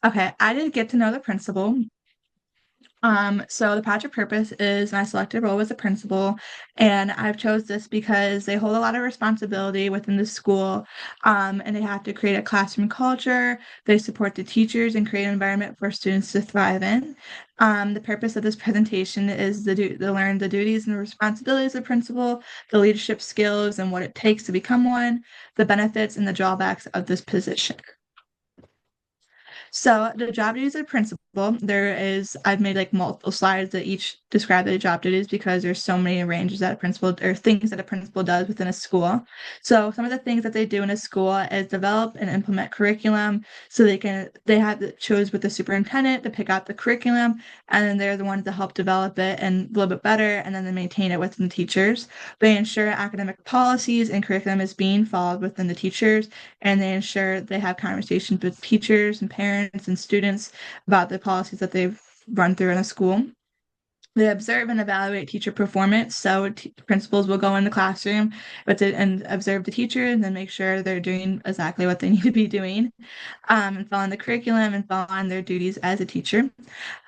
Okay, I did get to know the principal. So the Patch of Purpose is my selected role as a principal, and I've chose this because they hold a lot of responsibility within the school, and they have to create a classroom culture. They support the teachers and create an environment for students to thrive in. The purpose of this presentation is to learn the duties and the responsibilities of principal, the leadership skills and what it takes to become one, the benefits and the drawbacks of this position. So the job duties of principal, I've made like multiple slides that each describe the job duties because there's so many ranges that a principal or things that a principal does within a school. So some of the things that they do in a school is develop and implement curriculum. So they have to choose with the superintendent to pick out the curriculum, and then they're the ones that help develop it and a little bit better, and then they maintain it within the teachers. They ensure academic policies and curriculum is being followed within the teachers, and they ensure they have conversations with teachers and parents and students about the policies that they've run through in a school. They observe and evaluate teacher performance. So principals will go in the classroom and observe the teacher and then make sure they're doing exactly what they need to be doing, and following the curriculum and following their duties as a teacher.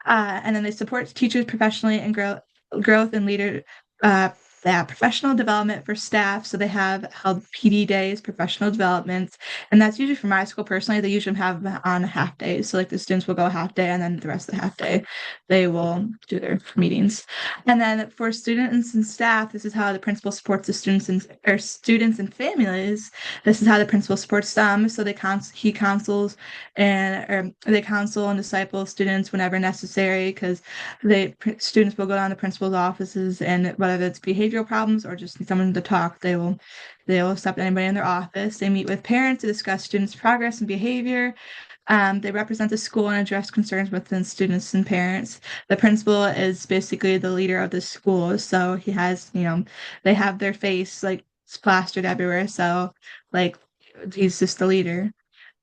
And then they support teachers professionally and growth and leader uh, yeah, professional development for staff. So they have held PD days, professional developments, and that's usually for my school personally. They usually have on half days. So like the students will go a half day, and then the rest of the half day they will do their meetings. And then for students and staff, this is how the principal supports the students and families. This is how the principal supports them. So he counsels they counsel and disciple students whenever necessary because students will go down to principal's offices, and whether it's behavioral problems or just someone to talk, they will accept anybody in their office. They meet with parents to discuss students' progress and behavior. They represent the school and address concerns within students and parents. The principal is basically the leader of the school, so they have their face like plastered everywhere. So like he's just the leader.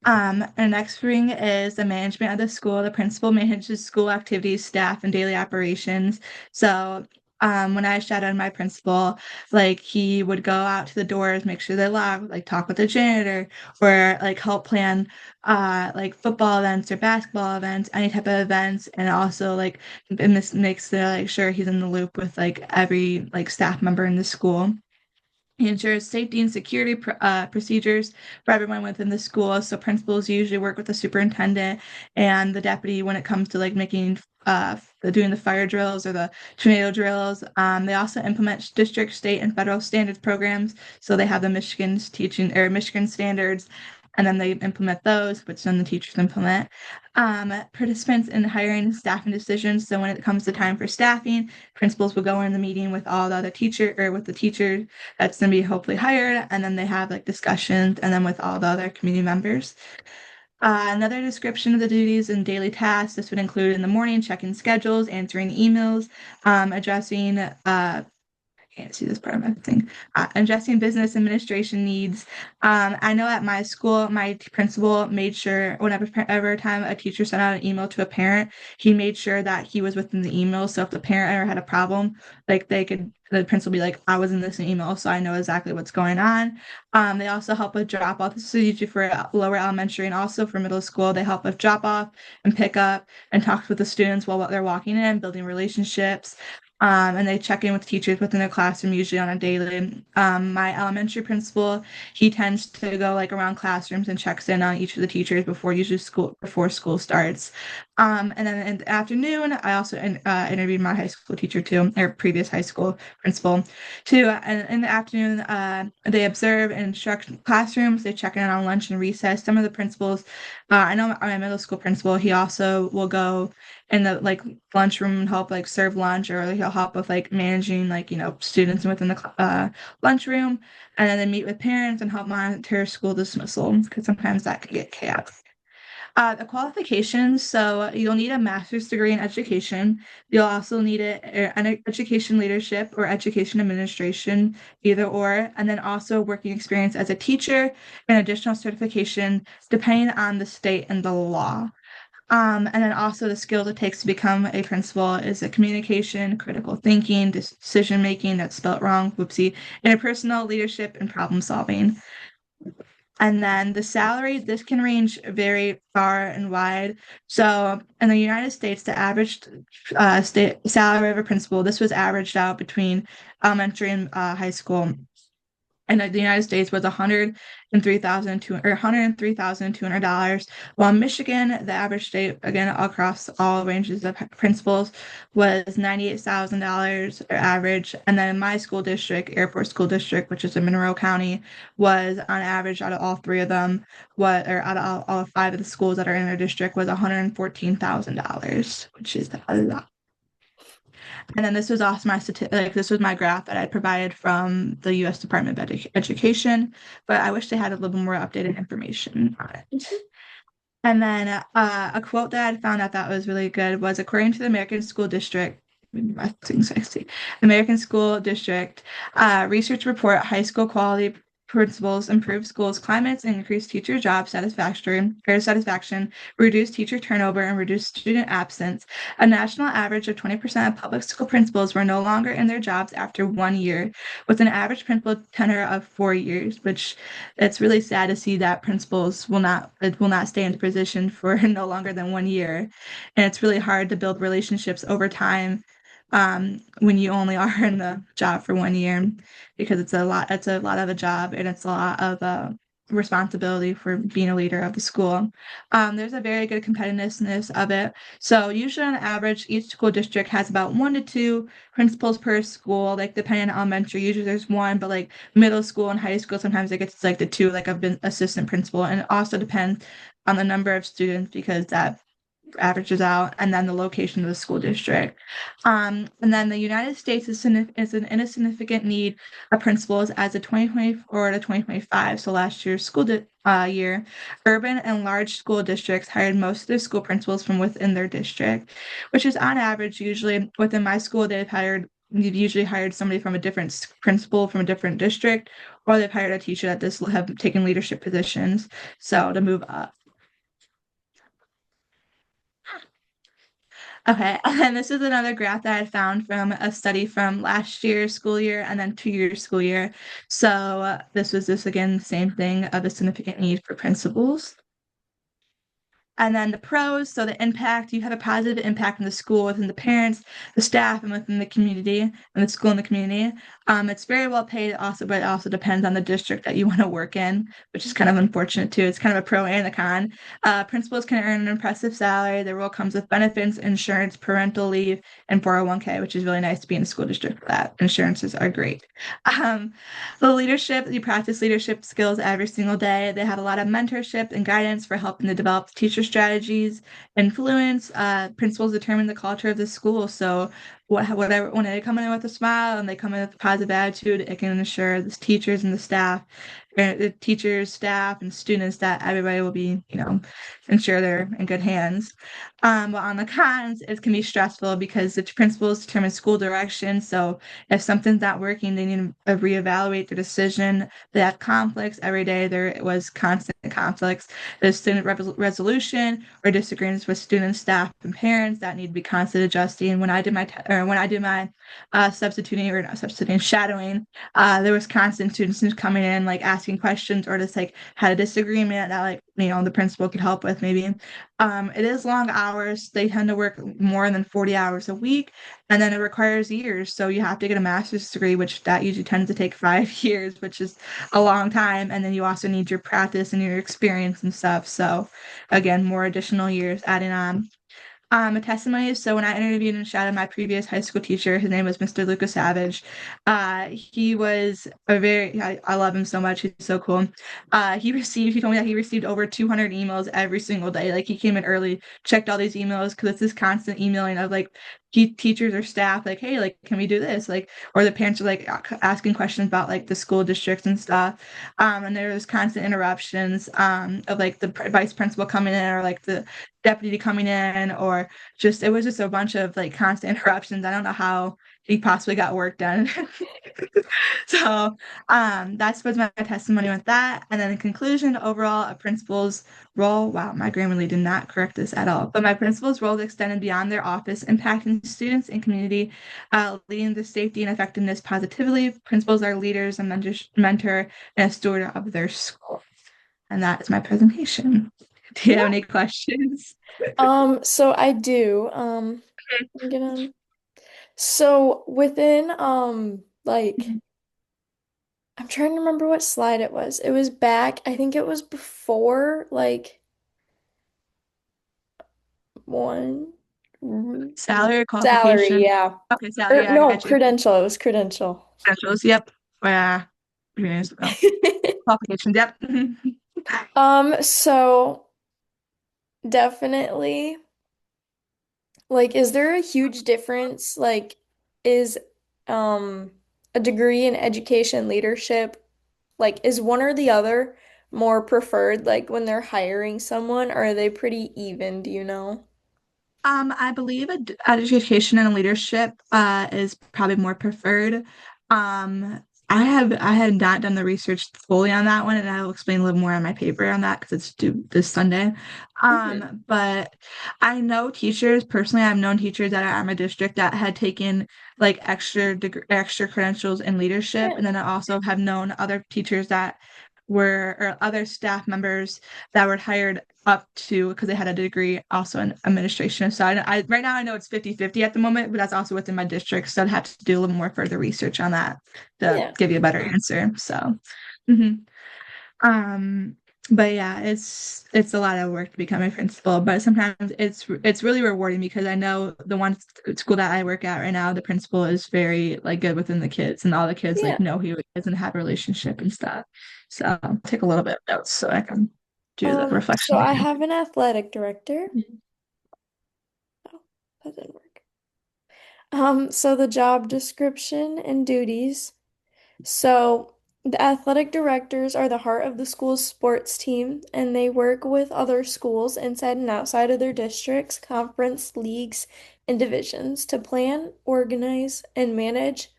And next thing is the management of the school. The principal manages school activities, staff, and daily operations. So, when I shadowed my principal, like he would go out to the doors, make sure they're locked, like talk with the janitor, or like help plan, like football events or basketball events, any type of events, and also like makes the like sure he's in the loop with like every like staff member in the school. He ensures safety and security procedures for everyone within the school. So principals usually work with the superintendent and the deputy when it comes to like making doing the fire drills or the tornado drills. They also implement district, state, and federal standards programs. So they have the Michigan's teaching or Michigan standards, and then they implement those, which then the teachers implement. Participants in hiring, staffing decisions. So when it comes to time for staffing, principals will go in the meeting with all the other teacher or with the teacher that's going to be hopefully hired, and then they have like discussions and then with all the other community members. Another description of the duties and daily tasks. This would include in the morning checking schedules, answering emails, addressing can't see this part of my thing. Addressing business administration needs. I know at my school, my principal made sure whenever every time a teacher sent out an email to a parent, he made sure that he was within the email. So if the parent ever had a problem, like the principal be like, I was in this email, so I know exactly what's going on. They also help with drop off. This is usually for lower elementary and also for middle school. They help with drop off and pick up and talk with the students while they're walking in, building relationships. And they check in with teachers within the classroom usually on a daily. My elementary principal, he tends to go like around classrooms and checks in on each of the teachers before school starts. And then in the afternoon, I also interviewed my high school teacher too, or previous high school principal too. And in the afternoon, they observe and instruct classrooms. They check in on lunch and recess. Some of the principals, I know my middle school principal, he also will go in the like lunchroom and help like serve lunch, or he'll help with like managing like students within the lunchroom, and then they meet with parents and help monitor school dismissal because sometimes that can get chaotic. The qualifications, so you'll need a master's degree in education. You'll also need an education leadership or education administration, either or, and then also working experience as a teacher and additional certification depending on the state and the law. And then also the skills it takes to become a principal is a communication, critical thinking, decision making, that's spelled wrong, whoopsie, interpersonal leadership and problem solving. And then the salary, this can range very far and wide. So in the United States, the average state salary of a principal, this was averaged out between elementary and high school and the United States was 103,200, while in Michigan, the average state again across all ranges of principals was $98,000 average, and then my school district, Airport School District, which is in Monroe County, was on average out of all three of them, what or out of all five of the schools that are in our district was $114,000, which is a lot. And then this was also this was my graph that I provided from the U.S. Department of Education, but I wish they had a little more updated information on it. And then a quote that I found out that was really good was according to the American School District, American School District research report, high school quality principals improve schools' climates and increase teacher job satisfaction, reduce teacher turnover, and reduce student absence. A national average of 20% of public school principals were no longer in their jobs after 1 year, with an average principal tenure of 4 years, which it's really sad to see that principals will not stay in the position for no longer than 1 year. And it's really hard to build relationships over time when you only are in the job for 1 year because it's a lot of a job and it's a lot of responsibility for being a leader of the school. There's a very good competitiveness of it. So usually on average, each school district has about 1 to 2 principals per school, like depending on elementary, usually there's one, but like middle school and high school, sometimes it gets like the two, like I've been assistant principal, and it also depends on the number of students because that averages out, and then the location of the school district. And then the United States is in a significant need of principals as a 2024 to 2025, so last year's year, urban and large school districts hired most of their school principals from within their district, which is on average usually within my school, you've usually hired somebody from a different principal from a different district, or they've hired a teacher that just have taken leadership positions, so to move up. Okay, and this is another graph that I found from a study from last year's school year and then 2 years school year. So this was this again, same thing of a significant need for principals. And then the pros, so the impact, you have a positive impact on the school within the parents, the staff, and within the community, and the school and the community. It's very well paid also, but it also depends on the district that you want to work in, which is kind of unfortunate too. It's kind of a pro and a con. Principals can earn an impressive salary. Their role comes with benefits, insurance, parental leave, and 401k, which is really nice to be in a school district for that. Insurances are great. Um, the leadership, you practice leadership skills every single day. They have a lot of mentorship and guidance for helping to develop teacher strategies, influence. Principals determine the culture of the school. So whatever, when they come in with a smile and they come in with a positive attitude, it can ensure the teachers and the staff, the teachers, staff, and students that everybody will be, ensure they're in good hands. But on the cons, it can be stressful because the principals determine school direction. So if something's not working, they need to reevaluate their decision. They have conflicts every day. There was constant conflicts. There's student resolution or disagreements with students, staff, and parents that need to be constant adjusting. When I did my substituting or not substituting shadowing, there was constant students coming in like asking questions or just like had a disagreement that like the principal could help with maybe. It is long hours. They tend to work more than 40 hours a week, and then it requires years. So you have to get a master's degree, which that usually tends to take 5 years, which is a long time. And then you also need your practice and your experience and stuff. So again, more additional years adding on. A testimony. So when I interviewed and shadowed my previous high school teacher, his name was Mr. Lucas Savage. He was I love him so much. He's so cool. He told me that he received over 200 emails every single day. Like he came in early, checked all these emails because it's this constant emailing of like teachers or staff, like, hey, like, can we do this? Like, or the parents are like asking questions about like the school districts and stuff. And there was constant interruptions of like the vice principal coming in or like the deputy coming in, or just it was just a bunch of like constant interruptions. I don't know how he possibly got work done. So that's was my testimony with that. And then in conclusion, overall, a principal's role, wow, my Grammarly did not correct this at all, but my principal's role extended beyond their office, impacting students and community, leading the safety and effectiveness positively. Principals are leaders and mentor and a steward of their school. And that is my presentation. Do you have any questions? So I do. I'm gonna so within like I'm trying to remember what slide it was. It was back, I think it was before like one Salary or salary, qualification? yeah. Okay, salary. Or Yeah, I no, got you. credential. It was credential. Credentials. Yep. Yeah. 3 minutes ago. Qualifications. Yep. So definitely, like, is there a huge difference? Like, is um a degree in education leadership, like, is one or the other more preferred, like when they're hiring someone, or are they pretty even, do you know? I believe education and leadership is probably more preferred. Um, I had not done the research fully on that one, and I will explain a little more on my paper on that because it's due this Sunday. Mhm. But I know teachers personally. I've known teachers that are at my district that had taken like extra credentials in leadership, Yeah. and then I also have known other teachers that were or other staff members that were hired up to because they had a degree also in administration. So right now I know it's 50-50 at the moment, but that's also within my district. So I'd have to do a little more further research on that to Yeah. give you a better answer. So mhm. um but yeah, it's a lot of work to become a principal, but sometimes it's really rewarding because I know the one school that I work at right now, the principal is very like good within the kids and all the kids like Yeah. know who he is and have a relationship and stuff. So I'll take a little bit of notes so I can do the So reflection I later. have an athletic director. Oh, that didn't work. So the job description and duties. So, the athletic directors are the heart of the school's sports team, and they work with other schools inside and outside of their districts, conference, leagues, and divisions to plan, organize, and manage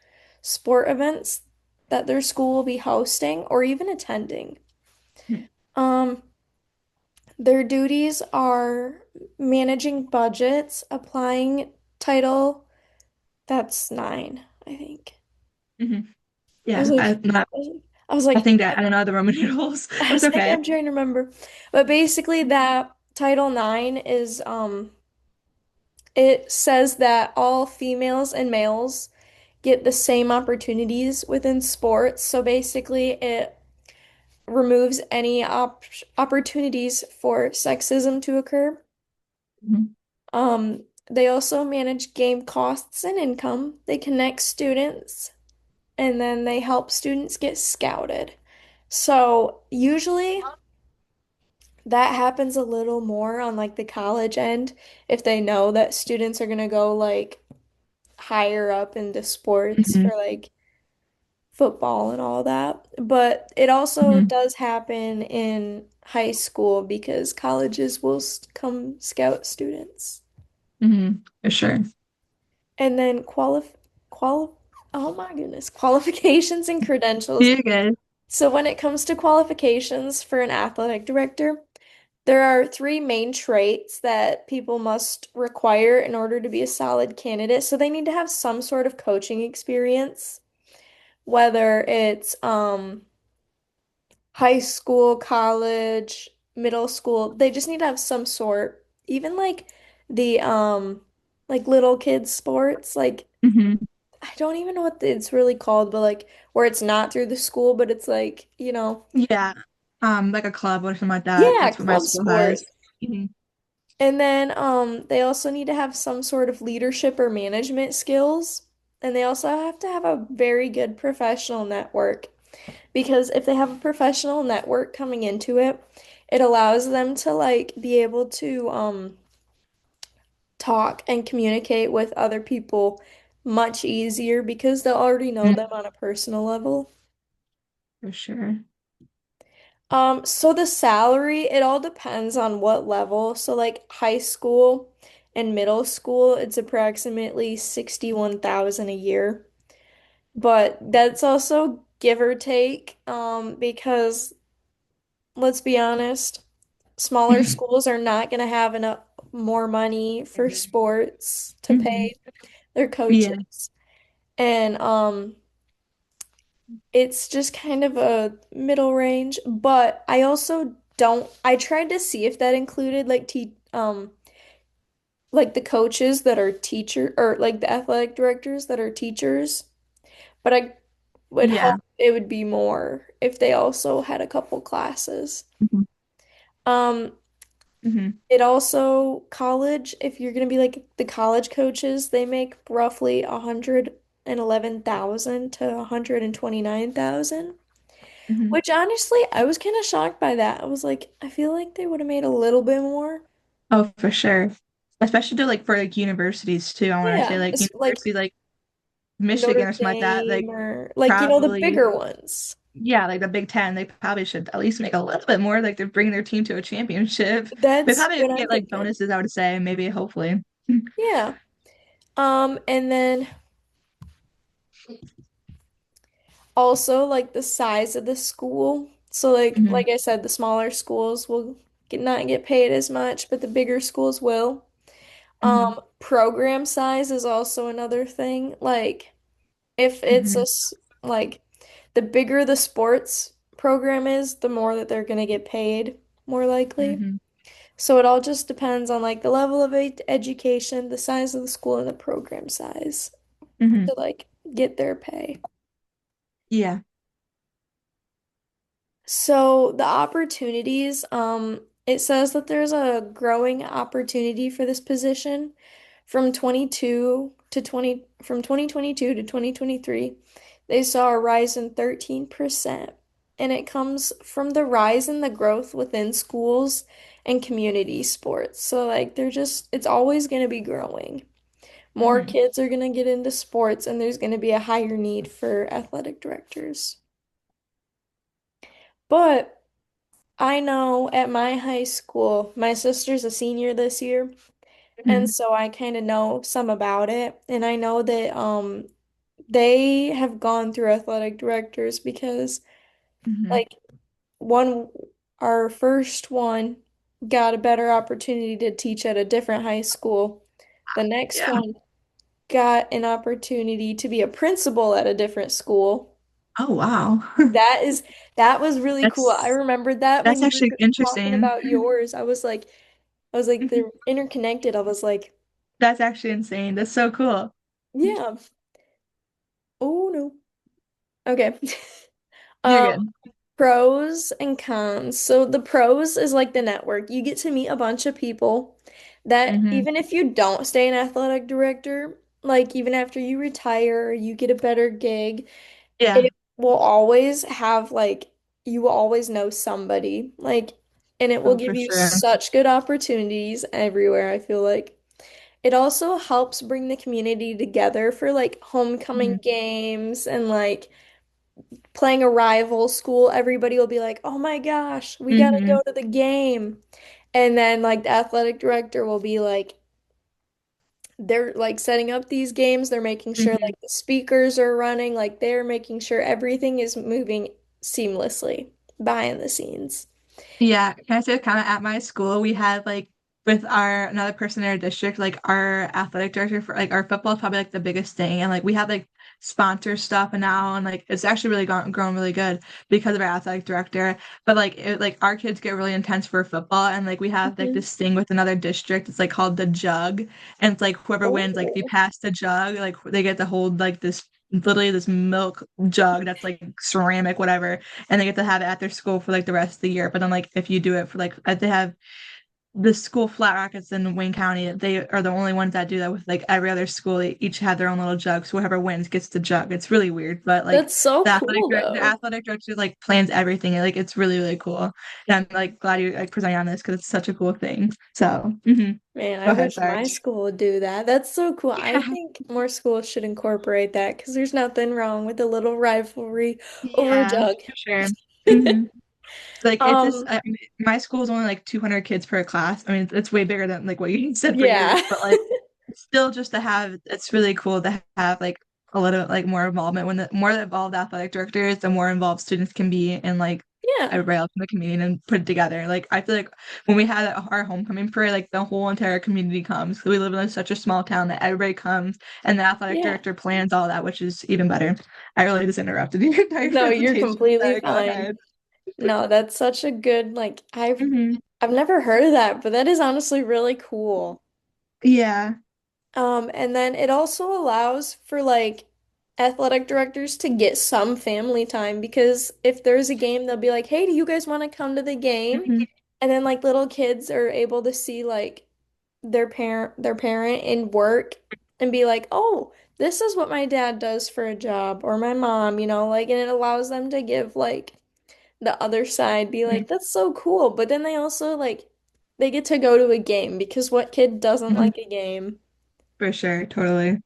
sport events that their school will be hosting or even attending. Um, their duties are managing budgets, applying title, that's nine, I think. Hmm. I was Yeah, like, I was I like, think that I don't know the Roman numerals. I That's was like, okay. I'm trying to remember. But basically that Title IX is it says that all females and males get the same opportunities within sports. So basically it removes any opportunities for sexism to occur. Mhm. They also manage game costs and income. They connect students and then they help students get scouted. So usually that happens a little more on like the college end if they know that students are gonna go like higher up into sports Mhm. for like football and all that. But it also Mhm. does happen in high school because colleges will come scout students. Mhm. For sure. And then quali oh my goodness, qualifications and credentials. You're good. So when it comes to qualifications for an athletic director, there are three main traits that people must require in order to be a solid candidate. So they need to have some sort of coaching experience, whether it's high school, college, middle school. They just need to have some sort, even like the like little kids sports, like Hmm. I don't even know what it's really called, but like where it's not through the school, but it's like, Yeah. Like a club or something like that. yeah, That's what my club school has. sports. Hmm. And then they also need to have some sort of leadership or management skills. And they also have to have a very good professional network because if they have a professional network coming into it, it allows them to like be able to talk and communicate with other people much easier because they'll already know them on a personal level. For sure. So the salary, it all depends on what level. So like high school and middle school, it's approximately 61,000 a year. But that's also give or take, because let's be honest, smaller schools are not going to have enough more money for sports to Hmm. pay their Yeah. coaches. And It's just kind of a middle range, but I also don't I tried to see if that included like te like the coaches that are teacher or like the athletic directors that are teachers, but I would Yeah. hope it would be more if they also had a couple classes. Hmm. Um, Hmm. it also college, if you're gonna be like the college coaches, they make roughly 111,000 to 129,000. Hmm. Which honestly, I was kind of shocked by that. I was like, I feel like they would have made a little bit more. Oh, for sure. Especially to like for like universities too. I want to say Yeah, like it's like university like Michigan Notre or something like that, like Dame or like, the probably bigger ones. yeah, like the Big Ten, they probably should at least make a little bit more. Like they're bringing their team to a championship. They That's probably what I'm get like thinking. bonuses, I would say, maybe hopefully. Yeah. And then also like the size of the school. So Hmm. like I said, the smaller schools will not get paid as much, but the bigger schools will. Hmm. Program size is also another thing. Like if it's Hmm. like the bigger the sports program is, the more that they're gonna get paid, more likely. Hmm. So it all just depends on like the level of education, the size of the school, and the program size Hmm. to like get their pay. Yeah. So the opportunities, it says that there's a growing opportunity for this position from 2022 to 2023. They saw a rise in 13%, and it comes from the rise in the growth within schools and community sports. So like it's always going to be growing. More Hmm. kids are going to get into sports, and there's going to be a higher need for athletic directors. But I know at my high school, my sister's a senior this year, and Hmm. so I kind of know some about it. And I know that they have gone through athletic directors because Hmm. like one our first one got a better opportunity to teach at a different high school. The next Yeah. one got an opportunity to be a principal at a different school. Oh, wow. That is that was really cool. I That's remembered that when that's you were actually talking interesting. about yours. I was like, they're interconnected. I was like, That's actually insane. That's so cool. yeah. Oh no. Okay. You're Um, good. Pros and cons. So the pros is like the network. You get to meet a bunch of people that Hmm. even if you don't stay an athletic director, like even after you retire, you get a better gig, Yeah. it will always have like you will always know somebody. Like and it will Oh, give for you sure. such good opportunities everywhere, I feel like. It also helps bring the community together for like homecoming Hmm. games and like playing a rival school. Everybody will be like, "Oh my gosh, we gotta Hmm. go to the game." And then like the athletic director will be like, they're like setting up these games, they're making sure Hmm. like the speakers are running, like they're making sure everything is moving seamlessly behind the scenes. Yeah, can I say kind of at my school we had like with our another person in our district, like our athletic director for like our football is probably like the biggest thing. And like we have like sponsor stuff and now and like it's actually really grown really good because of our athletic director. But like our kids get really intense for football and like we have like Mhm. this thing with another district. It's like called the jug. And it's like whoever wins, like if you Oh, pass the jug, like they get to hold like this literally this milk jug that's like ceramic, whatever, and they get to have it at their school for like the rest of the year. But then like if you do it for like they have the school Flat Rockets in Wayne County, they are the only ones that do that with like every other school. They each have their own little jug. So whoever wins gets the jug. It's really weird, but like that's so cool the though. athletic director like plans everything. And, like it's really really cool. And I'm like glad you like presenting on this because it's such a cool thing. So Man, I go ahead, wish sorry. my school would do that. That's so cool. I think more schools should incorporate that because there's nothing wrong with a little rivalry over a Yeah, jug. for sure. Hmm. Like it's just Um, I mean, my school is only like 200 kids per class. I mean, it's way bigger than like what you said for yeah. yours, but like it's still just to have it's really cool to have like a little like more involvement when the more involved athletic directors, the more involved students can be in like Yeah. everybody else in the community and put it together. Like I feel like when we had our homecoming parade, like the whole entire community comes. We live in such a small town that everybody comes and the athletic Yeah. director plans all that, which is even better. I really just interrupted your entire No, you're presentation. completely Sorry, go fine. ahead. No, that's such a good like Hmm. I've never heard of that, but that is honestly really cool. Yeah. And then it also allows for like athletic directors to get some family time because if there's a game, they'll be like, "Hey, do you guys want to come to the game?" Hmm. And then like little kids are able to see like their parent in work and be like, "Oh, this is what my dad does for a job or my mom," like and it allows them to give like the other side be like, "That's so cool." But then they also like they get to go to a game because what kid doesn't Hmm. like a game? For sure, totally.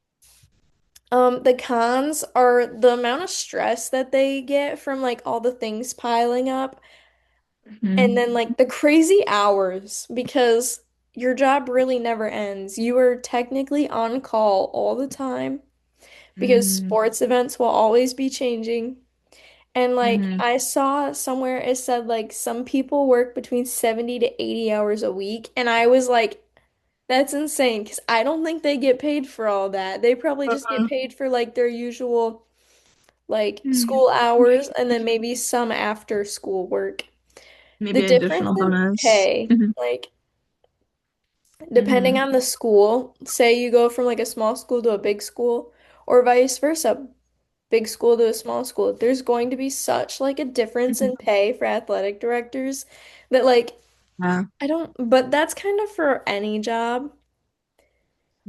The cons are the amount of stress that they get from like all the things piling up, and Hmm. then like the crazy hours because your job really never ends. You are technically on call all the time because Hmm. sports events will always be changing. And like Hmm. I saw somewhere it said like some people work between 70 to 80 hours a week, and I was like, that's insane because I don't think they get paid for all that. They probably just get Uh-uh. paid for like their usual like Hmm. school hours and then maybe some after school work. The Maybe an difference additional in bonus. pay, Hmm. like depending Hmm. on the school, say you go from like a small school to a big school or vice versa, big school to a small school, there's going to be such like a difference Hmm. in pay for athletic directors that like Yeah. I don't, but that's kind of for any job.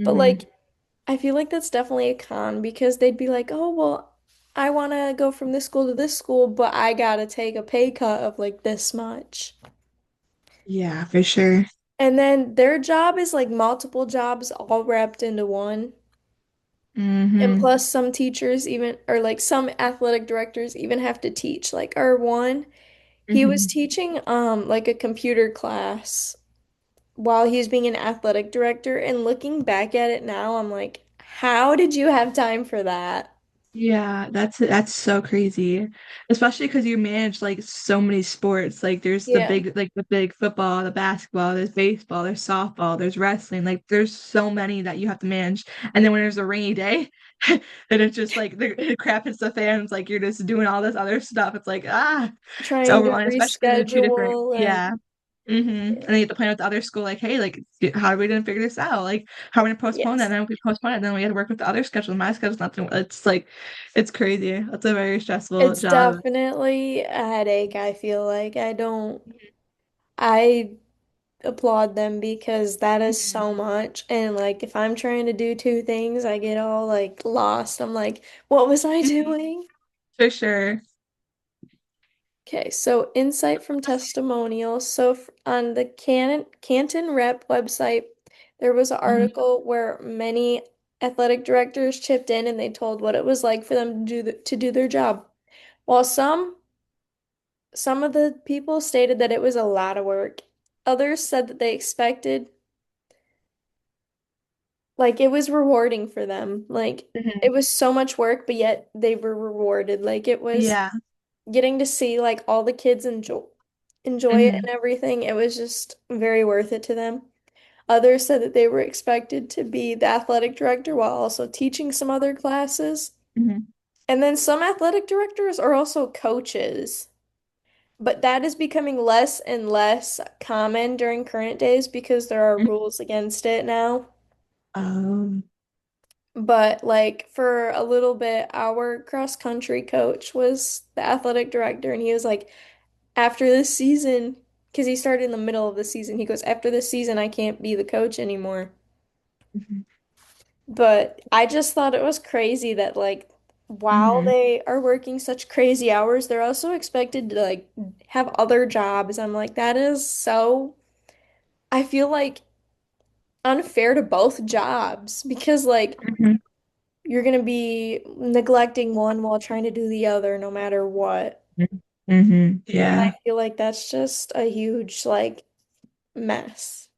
But Hmm. like I feel like that's definitely a con because they'd be like, "Oh, well, I want to go from this school to this school, but I gotta take a pay cut of like this much." Yeah, for sure. And then their job is like multiple jobs all wrapped into one. And Hmm. plus some teachers even or like some athletic directors even have to teach. Like our one, he was Hmm. teaching like a computer class while he was being an athletic director and looking back at it now, I'm like, how did you have time for that? Yeah, that's so crazy. Especially because you manage like so many sports. Like there's Yeah. the big football, the basketball, there's baseball, there's softball, there's wrestling. Like there's so many that you have to manage. And then when there's a rainy day, and it's just like the crap hits the fans, like you're just doing all this other stuff. It's like it's Trying to overwhelming, especially because they're two different. reschedule and Yeah. Hmm. And then you have to plan with the other school, like, hey, like, how are we gonna figure this out? Like, how are we gonna postpone that? yes, And then if we postpone it, then we had to work with the other schedule. My schedule's not doing. It's like, it's crazy. It's a very stressful it's job. definitely a headache, I feel like. I applaud them because that is Mhm. so much. And like if I'm trying to do two things, I get all like lost. I'm like, what was I Mhm. doing? For sure. Okay, so insight from testimonials. So on the Canton Rep website, there was an Hmm. article where many athletic directors chipped in and they told what it was like for them to do their job. While some of the people stated that it was a lot of work, others said that they expected like it was rewarding for them. Like Hmm. it was so much work, but yet they were rewarded. Like it was Yeah. getting to see like all the kids enjoy it Hmm. and everything. It was just very worth it to them. Others said that they were expected to be the athletic director while also teaching some other classes. Hmm. And then some athletic directors are also coaches. But that is becoming less and less common during current days because there are rules against it now. Um, But like for a little bit, our cross country coach was the athletic director, and he was like, after this season, because he started in the middle of the season, he goes, after this season, I can't be the coach anymore. hmm. But I just thought it was crazy that like while Hmm. they are working such crazy hours, they're also expected to like have other jobs. I'm like, that is so, I feel like unfair to both jobs because like Hmm. you're gonna be neglecting one while trying to do the other no matter what. Hmm. And I Yeah. feel like that's just a huge like mess.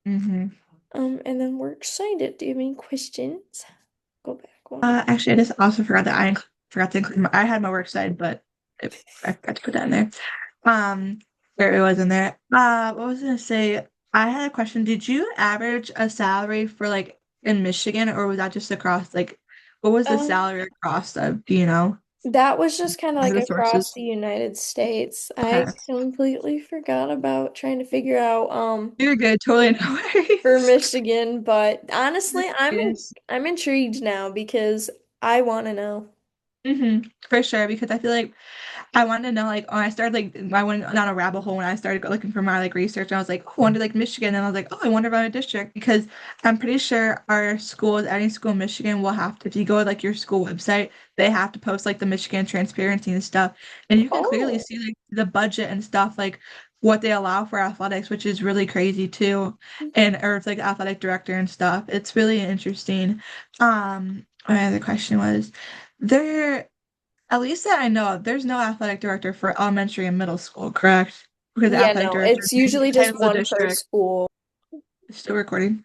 Hmm. And then we're excited. Do you have any questions? Go back one. Actually, I just also forgot that I forgot to include I had my work side, but I forgot to put that in there. Um, there it was in there. What was I gonna say? I had a question. Did you average a salary for like in Michigan, or was that just across like what was the Um, salary across of, do you know? that was just kind of What are like the across sources? the United States. I Okay. completely forgot about trying to figure out You're good, totally no for worries. Michigan, but honestly, Yes. I'm intrigued now because I want to know. For sure, because I feel like I wanted to know, like, when I started, like, I went down a rabbit hole when I started looking for my, like, research. And I was like, oh, I wonder, like, Michigan. And I was like, oh, I wonder about a district because I'm pretty sure our schools, any school in Michigan will have to, if you go to, like, your school website, they have to post, like, the Michigan transparency and stuff. And you can clearly Oh, see, like, the budget and stuff, like, what they allow for athletics, which is really crazy, too. And, or it's, like, athletic director and stuff. It's really interesting. My other question was, there at least that I know of, there's no athletic director for elementary and middle school, correct? Because the yeah, athletic no, director it's is usually the head just of the one per district. school. Still recording.